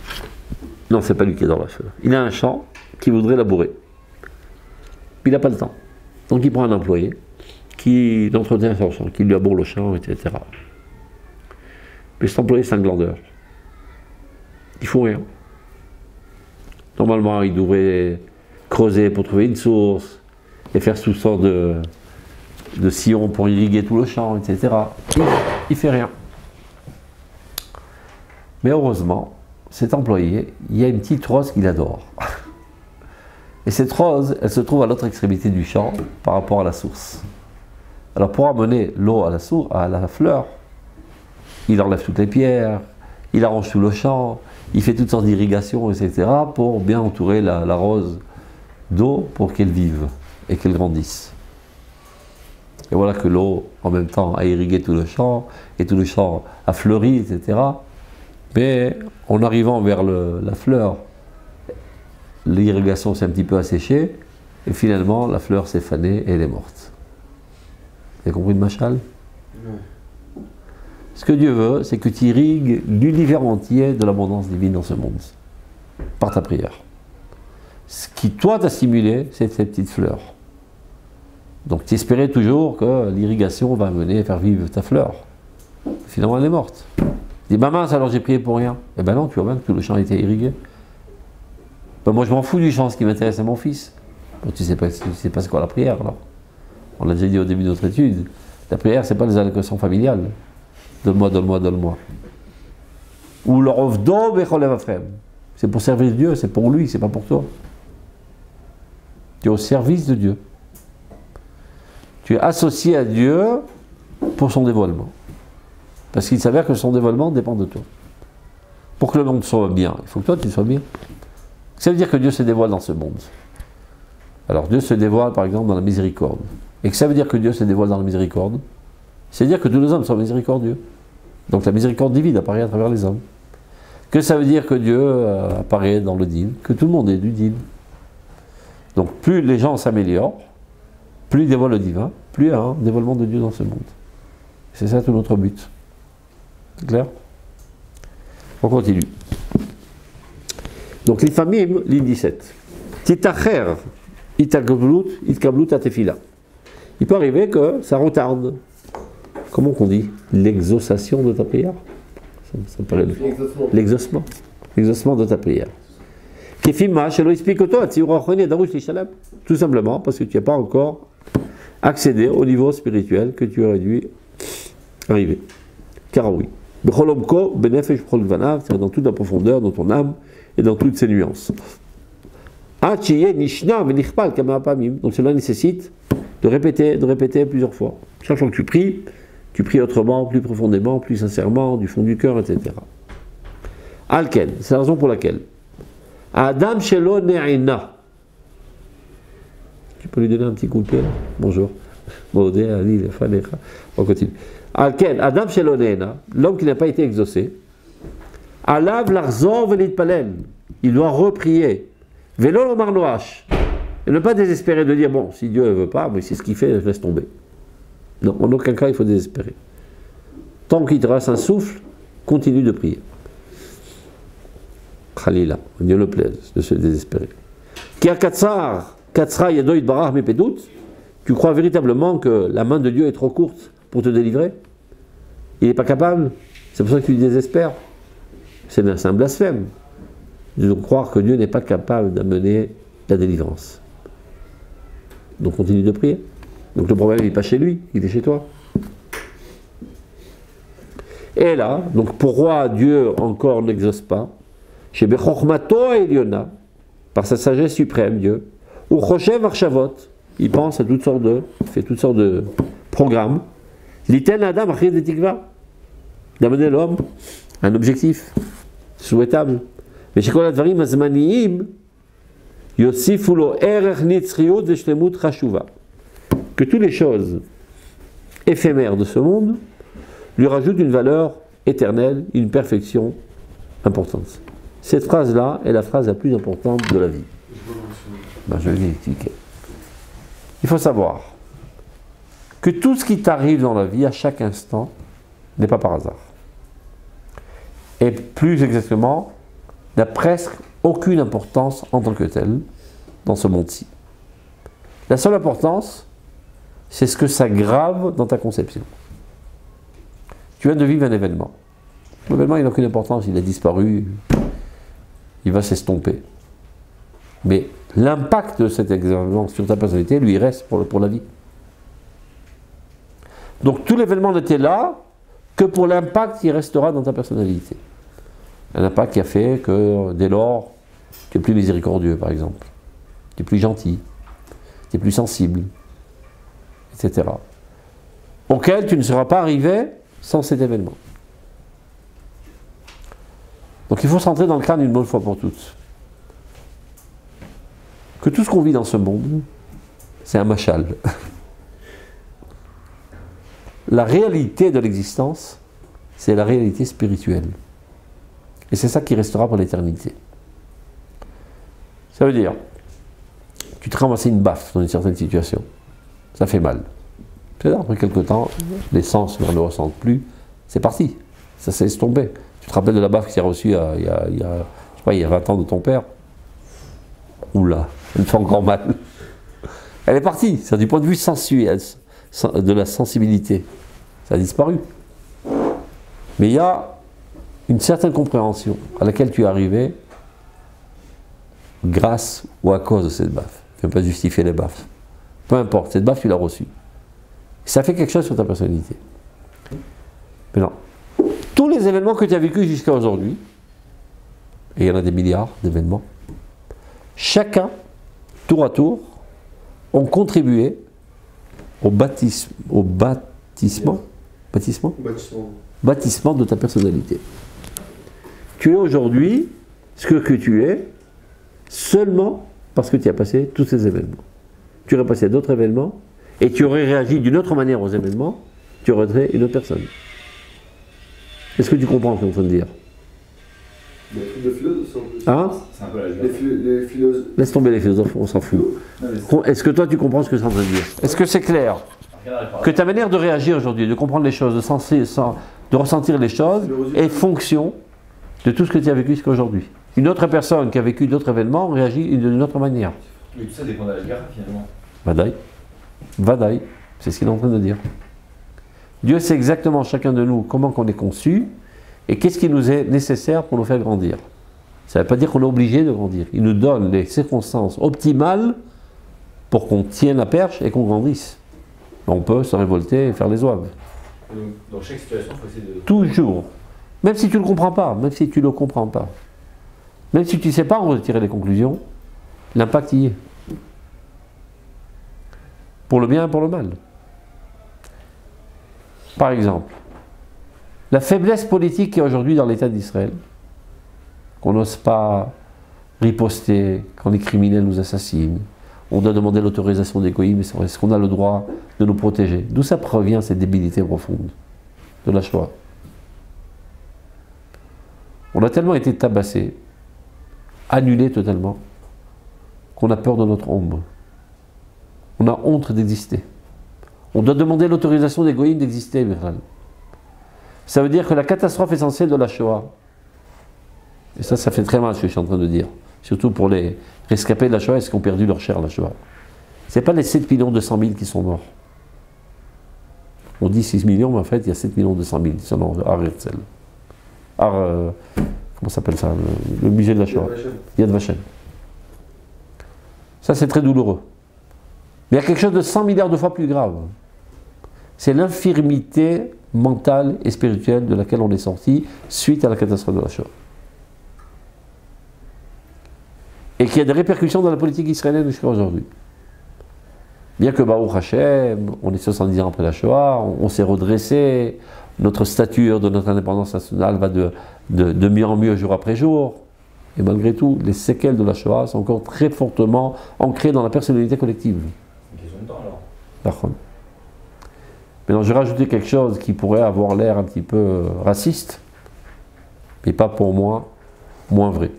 Non, c'est pas lui qui adore la fleur. Il a un champ qu'il voudrait labourer. Il n'a pas le temps. Donc il prend un employé qui entretient son champ, qui lui aboure le champ, etc. Mais cet employé, c'est un glandeur. Il ne faut rien. Normalement, il devrait creuser pour trouver une source et faire toutes sortes de sillons pour irriguer tout le champ, etc. Il ne fait rien. Mais heureusement, cet employé, il y a une petite rose qu'il adore. Et cette rose, elle se trouve à l'autre extrémité du champ par rapport à la source. Alors pour amener l'eau à la fleur, il enlève toutes les pierres, il arrange tout le champ, il fait toutes sortes d'irrigations, etc. pour bien entourer la rose d'eau pour qu'elle vive et qu'elle grandisse. Et voilà que l'eau, en même temps, a irrigué tout le champ, et tout le champ a fleuri, etc. Mais en arrivant vers la fleur, l'irrigation s'est un petit peu asséchée, et finalement la fleur s'est fanée et elle est morte. Vous avez compris le machal? Ce que Dieu veut, c'est que tu irrigues l'univers entier de l'abondance divine dans ce monde, par ta prière. Ce qui, toi, t'a stimulé, c'est ces petites fleurs. Donc, tu espérais toujours que l'irrigation va mener faire vivre ta fleur. Finalement, elle est morte. Tu dis, maman, alors j'ai prié pour rien. Eh ben non, tu vois bien que tout le champ était irrigué. Ben, moi, je m'en fous du champ, ce qui m'intéresse, c'est mon fils. Bon, tu sais pas ce qu'est la prière, alors. On l'a déjà dit au début de notre étude. La prière, c'est pas les allocations familiales. Donne-moi, donne-moi, donne-moi. Ou leur ovdo bechol avafrem. C'est pour servir Dieu, c'est pour lui, c'est pas pour toi. Tu es au service de Dieu. Tu es associé à Dieu pour son dévoilement. Parce qu'il s'avère que son dévoilement dépend de toi. Pour que le monde soit bien, il faut que toi tu sois bien. Ça veut dire que Dieu se dévoile dans ce monde. Alors Dieu se dévoile par exemple dans la miséricorde. Et que ça veut dire que Dieu se dévoile dans la miséricorde, c'est-à-dire que tous les hommes sont miséricordieux. Donc la miséricorde divine apparaît à travers les hommes. Que ça veut dire que Dieu apparaît dans le dîme, que tout le monde est du dîme. Donc plus les gens s'améliorent, plus ils dévoilent le divin, plus il y a un dévoilement de Dieu dans ce monde. C'est ça tout notre but. C'est clair? On continue. Donc les familles, ligne 17. Titacher, itkablut atefila. Il peut arriver que ça retarde. Comment qu'on dit? L'exaucation de ta prière. Ça me paraît l'exaucement. L'exaucement de ta prière. Tout simplement parce que tu n'as pas encore accédé au niveau spirituel que tu aurais dû arriver. Car oui. C'est dans toute la profondeur de ton âme et dans toutes ses nuances. Donc cela nécessite de répéter plusieurs fois. Chaque fois que tu pries autrement, plus profondément, plus sincèrement, du fond du cœur, etc. Alken, c'est la raison pour laquelle Adam shelo ne'ina. Tu peux lui donner un petit coup de pied là? Bonjour. On continue. Alken, Adam shelo ne'ina, l'homme qui n'a pas été exaucé, alav larzor velitpalen, il doit reprier. Velo lomar noach, et ne pas désespérer de dire bon, si Dieu ne veut pas, mais c'est ce qu'il fait, je laisse tomber. Non, en aucun cas il faut désespérer. Tant qu'il te reste un souffle, continue de prier. Khalila, Dieu le plaise de se désespérer. Car Katsra Yadoïd Barach Mepedut, tu crois véritablement que la main de Dieu est trop courte pour te délivrer? Il n'est pas capable? C'est pour ça que tu désespères? C'est un blasphème de croire que Dieu n'est pas capable d'amener la délivrance. Donc continue de prier. Donc le problème il n'est pas chez lui, il est chez toi. Et là, donc pourquoi Dieu encore n'exauce pas? Chez Bechormato Eliona, par sa sagesse suprême, Dieu, ou Choshev Marchavot, il pense à toutes sortes il fait toutes sortes de programmes. L'iten Adam Achir de Tikva, d'amener l'homme à un objectif souhaitable. Mais chez Koladvarim Azmaniim, Yosifulo Erech Nitzriut Veshlemut Chashuva, que toutes les choses éphémères de ce monde lui rajoutent une valeur éternelle, une perfection importante. Cette phrase-là est la phrase la plus importante de la vie. Je vais l'expliquer. Il faut savoir que tout ce qui t'arrive dans la vie à chaque instant n'est pas par hasard. Et plus exactement, n'a presque aucune importance en tant que telle dans ce monde-ci. La seule importance, c'est ce que ça grave dans ta conception. Tu viens de vivre un événement. L'événement, il n'a aucune importance, il a disparu, il va s'estomper. Mais l'impact de cet événement sur ta personnalité, lui, reste pour la vie. Donc tout l'événement n'était là que pour l'impact qui restera dans ta personnalité. Un impact qui a fait que dès lors, tu es plus miséricordieux, par exemple. Tu es plus gentil, tu es plus sensible, etc. Auquel tu ne seras pas arrivé sans cet événement. Donc il faut s'entrer dans le crâne une bonne fois pour toutes. Que tout ce qu'on vit dans ce monde, c'est un machal. La réalité de l'existence, c'est la réalité spirituelle. Et c'est ça qui restera pour l'éternité. Ça veut dire, tu te ramasses une baffe dans une certaine situation. Ça fait mal. Après quelque temps, les sens ne le ressentent plus, c'est parti. Ça s'est estompé. Tu te rappelles de la baffe que tu as reçue je sais pas, il y a 20 ans de ton père? Oula, elle me fait encore mal. Elle est partie, c'est du point de vue sensuel, de la sensibilité. Ça a disparu. Mais il y a une certaine compréhension à laquelle tu es arrivé grâce ou à cause de cette baffe. Tu ne peux pas justifier les baffes. Peu importe, cette baffe, tu l'as reçue. Ça fait quelque chose sur ta personnalité. Mais non. Tous les événements que tu as vécus jusqu'à aujourd'hui, et il y en a des milliards d'événements, chacun, tour à tour, ont contribué au bâtissement de ta personnalité. Tu es aujourd'hui ce que tu es seulement parce que tu as passé tous ces événements. Tu aurais passé d'autres événements et tu aurais réagi d'une autre manière aux événements, tu aurais été une autre personne. Est-ce que tu comprends ce que je suis en train de dire? Les philosophes, hein? C'est un peu la les philosophes. Laisse tomber les philosophes, on s'en fout. Est-ce que toi tu comprends ce que je suis en train de dire? Est-ce que c'est clair que ta manière de réagir aujourd'hui, de comprendre les choses, de ressentir les choses, est fonction de tout ce que tu as vécu jusqu'à aujourd'hui? Une autre personne qui a vécu d'autres événements réagit d'une autre manière. Mais tout ça dépend de la guerre finalement. Vadaï, c'est ce qu'il est en train de dire. Dieu sait exactement chacun de nous comment qu'on est conçu et qu'est-ce qui nous est nécessaire pour nous faire grandir. Ça ne veut pas dire qu'on est obligé de grandir. Il nous donne les circonstances optimales pour qu'on tienne la perche et qu'on grandisse. On peut se révolter et faire les oeuvres. Donc, dans chaque situation, il faut essayer de... Toujours. Même si tu ne le comprends pas, même si tu ne le comprends pas. Même si tu ne sais pas en retirer les conclusions, l'impact y est. Pour le bien et pour le mal. Par exemple, la faiblesse politique qu'il y a aujourd'hui dans l'État d'Israël, qu'on n'ose pas riposter quand les criminels nous assassinent, on doit demander l'autorisation des goïms, mais est-ce qu'on a le droit de nous protéger? D'où ça provient cette débilité profonde de la Shoah? On a tellement été tabassés, annulés totalement, qu'on a peur de notre ombre. On a honte d'exister. On doit demander l'autorisation des goïms d'exister, Michal. Ça veut dire que la catastrophe essentielle de la Shoah, et ça fait très mal ce que je suis en train de dire, surtout pour les rescapés de la Shoah et ceux qui ont perdu leur chair à la Shoah. Ce n'est pas les 7 200 000 qui sont morts. On dit 6 millions, mais en fait, il y a 7 200 000 selon Herzl. Comment s'appelle ça? Le musée de la Shoah. Yad Vashem. Ça, c'est très douloureux. Mais il y a quelque chose de 100 milliards de fois plus grave. C'est l'infirmité mentale et spirituelle de laquelle on est sorti suite à la catastrophe de la Shoah. Et qui a des répercussions dans la politique israélienne jusqu'à aujourd'hui. Bien que Baruch Hashem, on est 70 ans après la Shoah, on s'est redressé, notre stature de notre indépendance nationale va de mieux en mieux jour après jour. Et malgré tout, les séquelles de la Shoah sont encore très fortement ancrées dans la personnalité collective. C'est une question de temps alors. D'accord. Maintenant, je vais rajouter quelque chose qui pourrait avoir l'air un petit peu raciste, mais pas pour moi, moins vrai.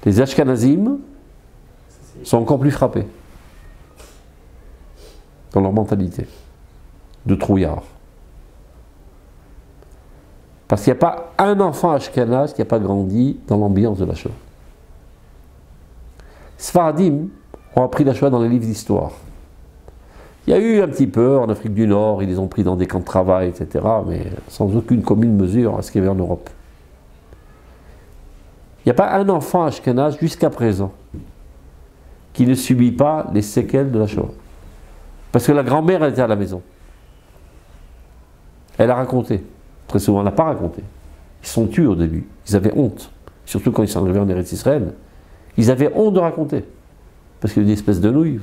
Les Ashkenazim sont encore plus frappés dans leur mentalité de trouillard. Parce qu'il n'y a pas un enfant ashkenaz qui n'a pas grandi dans l'ambiance de la Shoah. Sfaradim ont appris la Shoah dans les livres d'histoire. Il y a eu un petit peu en Afrique du Nord, ils les ont pris dans des camps de travail, etc., mais sans aucune commune mesure à ce qu'il y avait en Europe. Il n'y a pas un enfant ashkenaz jusqu'à présent qui ne subit pas les séquelles de la Shoah. Parce que la grand-mère, elle était à la maison. Elle a raconté. Très souvent, elle n'a pas raconté. Ils sont tués au début. Ils avaient honte. Surtout quand ils sont arrivés en Eretz Israël. Ils avaient honte de raconter. Parce qu'il y a une espèce de nouille.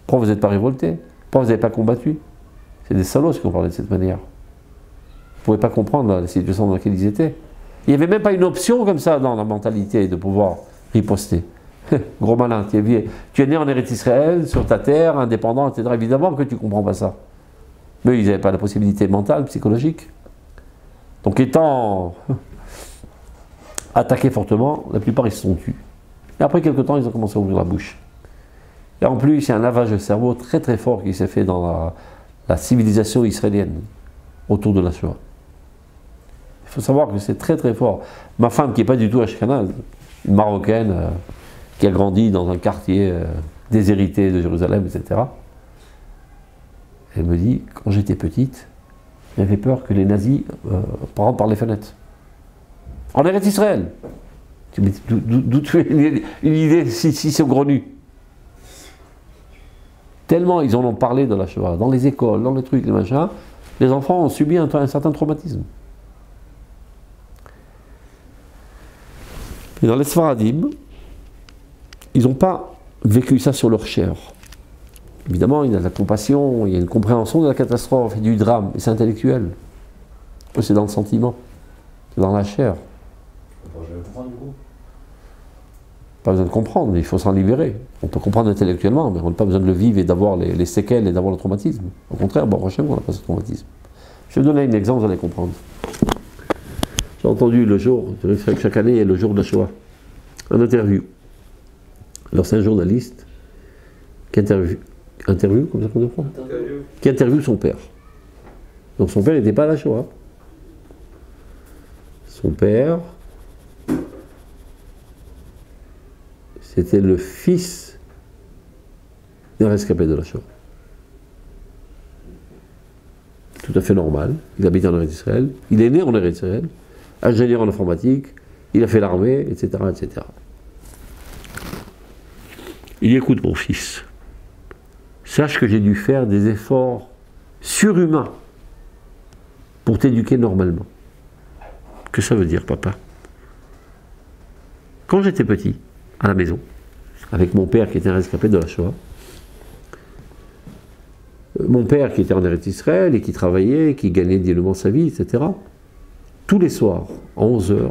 Pourquoi vous n'êtes pas révoltés? Pourquoi vous n'avez pas combattu? C'est des salauds qui ont parlé de cette manière. Vous ne pouvez pas comprendre la situation dans laquelle ils étaient. Il n'y avait même pas une option comme ça dans la mentalité de pouvoir riposter. Gros malin, tu es né en Eretz Israël, sur ta terre, indépendant, etc. Évidemment que tu ne comprends pas ça. Mais ils n'avaient pas la possibilité mentale, psychologique. Donc étant attaqués fortement, la plupart ils se sont tus. Et après quelques temps, ils ont commencé à ouvrir la bouche. Et en plus, il y a un lavage de cerveau très très fort qui s'est fait dans la civilisation israélienne autour de la Shoah. Il faut savoir que c'est très très fort. Ma femme, qui n'est pas du tout ashkénaze, une Marocaine qui a grandi dans un quartier déshérité de Jérusalem, etc., elle me dit, quand j'étais petite, j'avais peur que les nazis rentrent par les fenêtres. En Eretz Israël. D'où tu fais une idée si saugrenue? Tellement ils en ont parlé de la Shoah, dans les écoles, dans les trucs, les machins, les enfants ont subi un certain traumatisme. Et dans les Sfaradim, ils n'ont pas vécu ça sur leur chair. Évidemment, il y a de la compassion, il y a une compréhension de la catastrophe et du drame, et c'est intellectuel. C'est dans le sentiment, c'est dans la chair. Je vais comprendre du coup. Pas besoin de comprendre, il faut s'en libérer. On peut comprendre intellectuellement, mais on n'a pas besoin de le vivre et d'avoir les séquelles et d'avoir le traumatisme. Au contraire, bon, prochainement, on n'a pas ce traumatisme. Je vais vous donner un exemple, vous allez comprendre. J'ai entendu le jour, chaque année, il y a le jour de la Shoah, un interview. Alors c'est un journaliste qui interviewe, comme ça qu'on dit, qui interviewe son père. Donc son père n'était pas à la Shoah. Son père, c'était le fils d'un rescapé de la Shoah. Tout à fait normal. Il habite en Eretz Israël. Il est né en Eretz Israël, ingénieur en informatique. Il a fait l'armée, etc., etc. Il dit, écoute mon fils, sache que j'ai dû faire des efforts surhumains pour t'éduquer normalement. Que ça veut dire, papa? Quand j'étais petit, à la maison, avec mon père qui était un rescapé de la Shoah, mon père qui était en Eretz Israël et qui travaillait, qui gagnait dignement sa vie, etc., tous les soirs, à 11 h,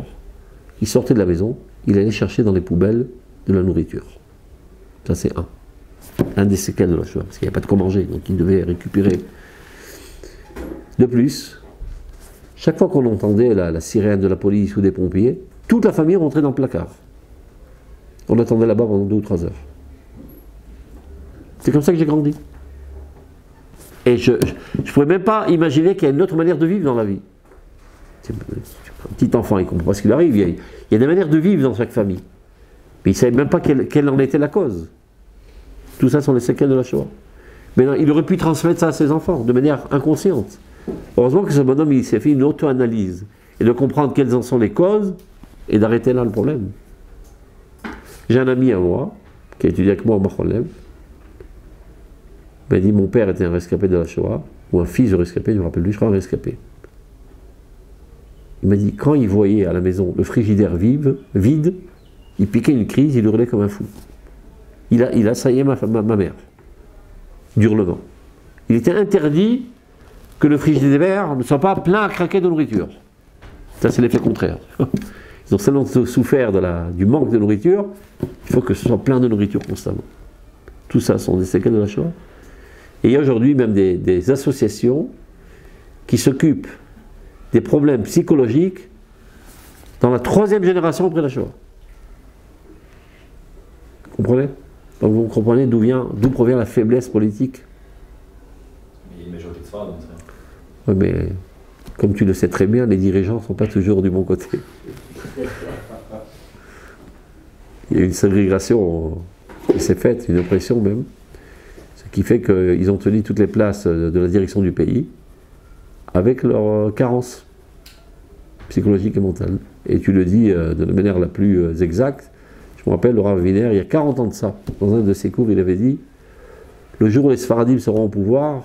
il sortait de la maison, il allait chercher dans les poubelles de la nourriture. Ça c'est un des séquelles de la Shoah, parce qu'il n'y avait pas de quoi manger, donc il devait récupérer. De plus, chaque fois qu'on entendait la sirène de la police ou des pompiers, toute la famille rentrait dans le placard. On attendait là-bas pendant 2 ou 3 heures. C'est comme ça que j'ai grandi. Et je ne pouvais même pas imaginer qu'il y a une autre manière de vivre dans la vie. Un petit enfant, il ne comprend pas ce qu'il arrive. Il y a des manières de vivre dans chaque famille. Mais il ne savait même pas quelle en était la cause. Tout ça sont les séquelles de la Shoah. Mais non, il aurait pu transmettre ça à ses enfants de manière inconsciente. Heureusement que ce bonhomme, il s'est fait une auto-analyse et de comprendre quelles en sont les causes et d'arrêter là le problème. J'ai un ami à moi qui a étudié avec moi au Macholem. Il m'a dit, mon père était un rescapé de la Shoah, ou un fils de rescapé, je me rappelle lui, je crois un rescapé. Il m'a dit, quand il voyait à la maison le frigidaire vide, il piquait une crise, il hurlait comme un fou. Il assaillait ma mère, d'hurlement. Il était interdit que le frigidaire ne soit pas plein à craquer de nourriture. Ça, c'est l'effet contraire. Ils ont tellement souffert du manque de nourriture, il faut que ce soit plein de nourriture constamment. Tout ça sont des séquelles de la Shoah. Et il y a aujourd'hui même des associations qui s'occupent des problèmes psychologiques dans la 3e génération après la Shoah. Vous comprenez? Donc vous comprenez d'où provient la faiblesse politique. Mais il y a une majorité de Sfaradim, ça. Oui, mais comme tu le sais très bien, les dirigeants ne sont pas toujours du bon côté. Il y a une ségrégation qui s'est faite, une oppression même, ce qui fait qu'ils ont tenu toutes les places de la direction du pays avec leur carence psychologique et mentale. Et tu le dis de la manière la plus exacte. Je me rappelle, le Rav Wiener, il y a 40 ans de ça, dans un de ses cours, il avait dit « Le jour où les Sfaradim seront au pouvoir,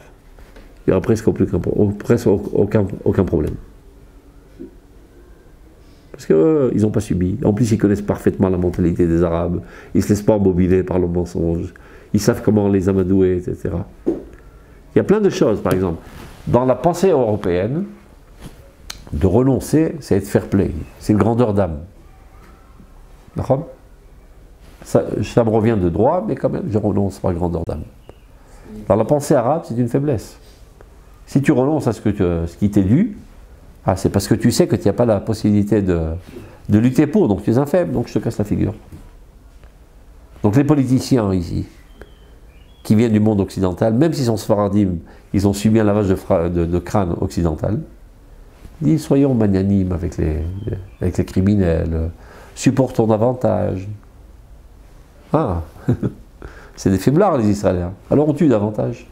il n'y aura presque aucun problème. » Parce qu'ils n'ont pas subi. En plus, ils connaissent parfaitement la mentalité des Arabes. Ils ne se laissent pas embobiler par le mensonge. Ils savent comment les amadouer, etc. Il y a plein de choses, par exemple. Dans la pensée européenne, de renoncer, c'est être fair play. C'est une grandeur d'âme. D'accord ? Ça me revient de droit, mais quand même, je renonce par grandeur d'âme. Dans la pensée arabe, c'est une faiblesse. Si tu renonces à ce qui t'est dû, c'est parce que tu sais que tu n'as pas la possibilité de lutter pour, donc tu es un faible, donc je te casse la figure. Donc les politiciens ici, qui viennent du monde occidental, même s'ils sont sfaradim, ils ont subi un lavage de crâne occidental. Il dit soyons magnanimes avec les criminels, supportons davantage. Ah, c'est des faiblards les Israéliens. Alors on tue davantage.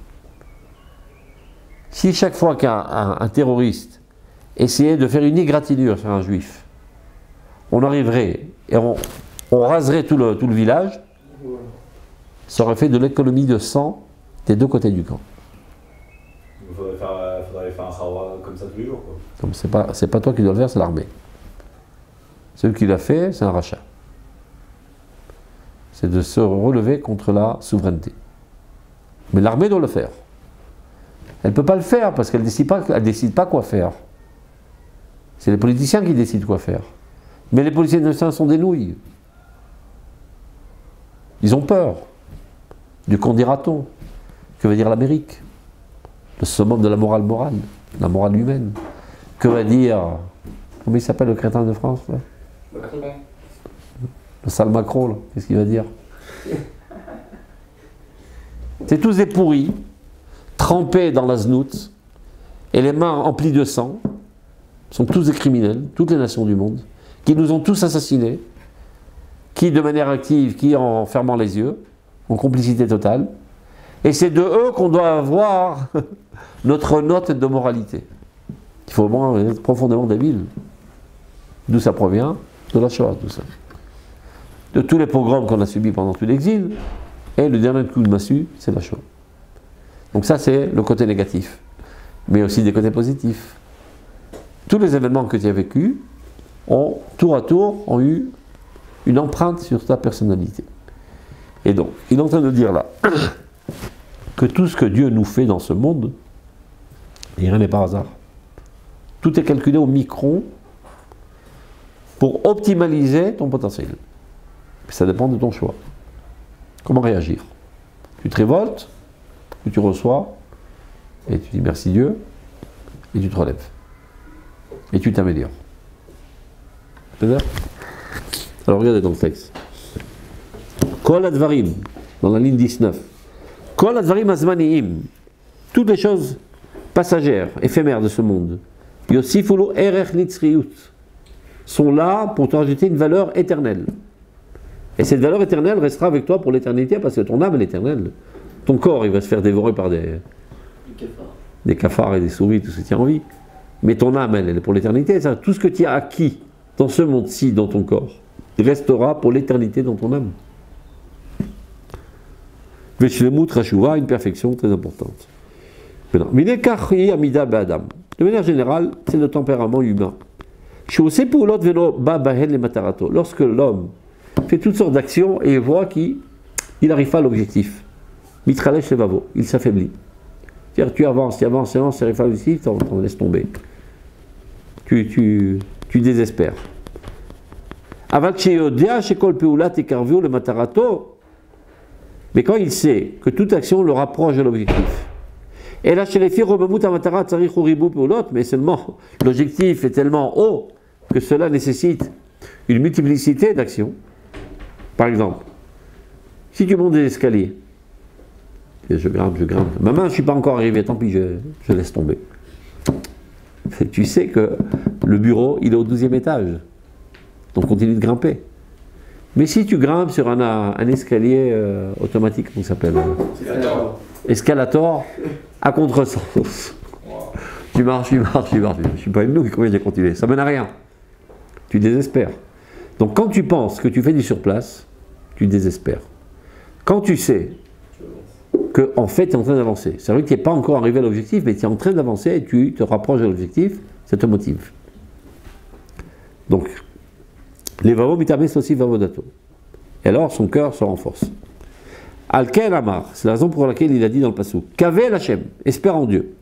Si chaque fois qu'un terroriste essayait de faire une égratignure sur un juif, on arriverait et on raserait tout le village, ça aurait fait de l'économie de sang des deux côtés du camp. Il faudrait faire un khawa comme ça tous les jours, quoi. Donc c'est pas toi qui dois le faire, c'est l'armée. Celui qui l'a fait, c'est un rachat. C'est de se relever contre la souveraineté. Mais l'armée doit le faire. Elle ne peut pas le faire parce qu'elle ne décide pas quoi faire. C'est les politiciens qui décident quoi faire. Mais les politiciens sont des nouilles. Ils ont peur du qu'en dira-t-on. Que veut dire l'Amérique? Le summum de la morale humaine. Que va dire, comment il s'appelle le crétin de France là? Le sale Macron, là, qu'est-ce qu'il va dire? C'est tous des pourris, trempés dans la znout, et les mains emplies de sang, sont tous des criminels, toutes les nations du monde, qui nous ont tous assassinés, qui de manière active, qui en fermant les yeux, en complicité totale, et c'est de eux qu'on doit avoir notre note de moralité. Il faut au moins être profondément débile. D'où ça provient? De la Shoah, tout ça. De tous les pogroms qu'on a subis pendant tout l'exil, et le dernier coup de massue, c'est la Shoah. Donc ça, c'est le côté négatif, mais aussi des côtés positifs. Tous les événements que tu as vécus, tour à tour, ont eu une empreinte sur ta personnalité. Et donc, il est en train de dire là, que tout ce que Dieu nous fait dans ce monde, et rien n'est par hasard. Tout est calculé au micron pour optimaliser ton potentiel. Ça dépend de ton choix. Comment réagir? Tu te révoltes, ou tu reçois, et tu dis merci Dieu, et tu te relèves. Et tu t'améliores. C'est ça? Alors regardez dans le texte. Kol advarim, dans la ligne 19. Kol advarim azmaniim. Toutes les choses passagères, éphémères de ce monde. Yosifulu erech nitzriut. Sont là pour te rajouter une valeur éternelle. Et cette valeur éternelle restera avec toi pour l'éternité parce que ton âme est éternelle. Ton corps, il va se faire dévorer par des cafards et des souris, tout ce qui tient en vie. Mais ton âme, elle est pour l'éternité. Tout ce que tu as acquis dans ce monde-ci, dans ton corps, il restera pour l'éternité dans ton âme. Veshlemut Rashuva, une perfection très importante. Maintenant, de manière générale, c'est le tempérament humain. Lorsque l'homme fait toutes sortes d'actions et voit qu'il n'arrive pas à l'objectif, mitralesh levavo, il s'affaiblit. C'est-à-dire, tu avances, tu n'arrives pas à l'objectif, tu laisses tomber. Tu désespères. Mais quand il sait que toute action le rapproche de l'objectif, et là chez les filles, mais seulement l'objectif est tellement haut que cela nécessite une multiplicité d'actions. Par exemple, si tu montes des escaliers, je grimpe, maman, je ne suis pas encore arrivé, tant pis, je laisse tomber. Tu sais que le bureau, il est au 12e étage, donc continue de grimper. Mais si tu grimpes sur un escalier automatique, comment ça s'appelle? Escalator, à contresens. Tu marches. Je ne suis pas une nouille, combien j'ai continué? Ça mène à rien. Tu désespères. Donc quand tu penses que tu fais du surplace, tu désespères. Quand tu sais que en fait tu es en train d'avancer, c'est vrai que tu n'es pas encore arrivé à l'objectif, mais tu es en train d'avancer et tu te rapproches de l'objectif, ça te motive. Donc, les vavo mitames aussi vavodato. Et alors son cœur se renforce. Alken Amar, c'est la raison pour laquelle il a dit dans le passage, Kavel Hashem, espère en Dieu.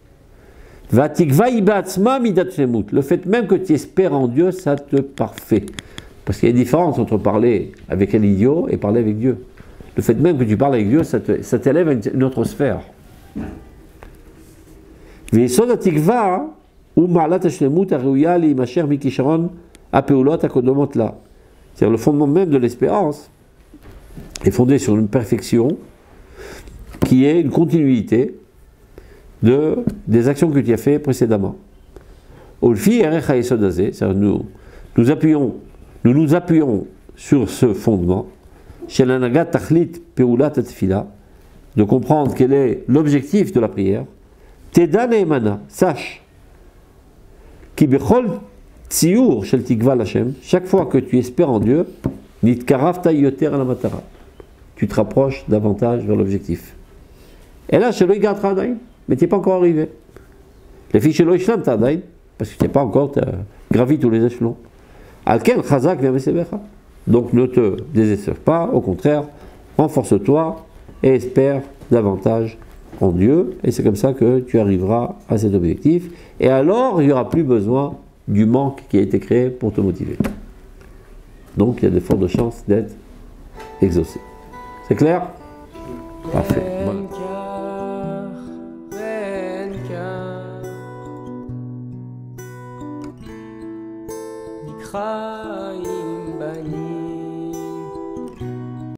Vatikva ibatzma midat shlemut, le fait même que tu espères en Dieu, ça te parfait. Parce qu'il y a une différence entre parler avec un idiot et parler avec Dieu. Le fait même que tu parles avec Dieu, ça t'élève à une autre sphère. C'est-à-dire le fondement même de l'espérance est fondé sur une perfection qui est une continuité des actions que tu as fait précédemment. Olfi Erecha Yesodazé, c'est-à-dire nous nous appuyons sur ce fondement, chez l'anagat tachlit peulat tefila, de comprendre quel est l'objectif de la prière. Teda neemana, sache, ki bechol tziur shel tikva l'Hashem, chaque fois que tu espères en Dieu, nitkaravta yoter ala matara, tu te rapproches davantage vers l'objectif. Et là, chez l'oïgat radaïn, mais tu n'es pas encore arrivé. Les filles chez l'oïshlam tadaïn, parce que tu n'es pas encore gravi tous les échelons. Alken chazak v'yamesebecha. Donc ne te désespère pas, au contraire, renforce-toi et espère davantage en Dieu, et c'est comme ça que tu arriveras à cet objectif, et alors il n'y aura plus besoin du manque qui a été créé pour te motiver. Donc il y a de fortes chances d'être exaucé. C'est clair? Parfait. Voilà. חיים בנים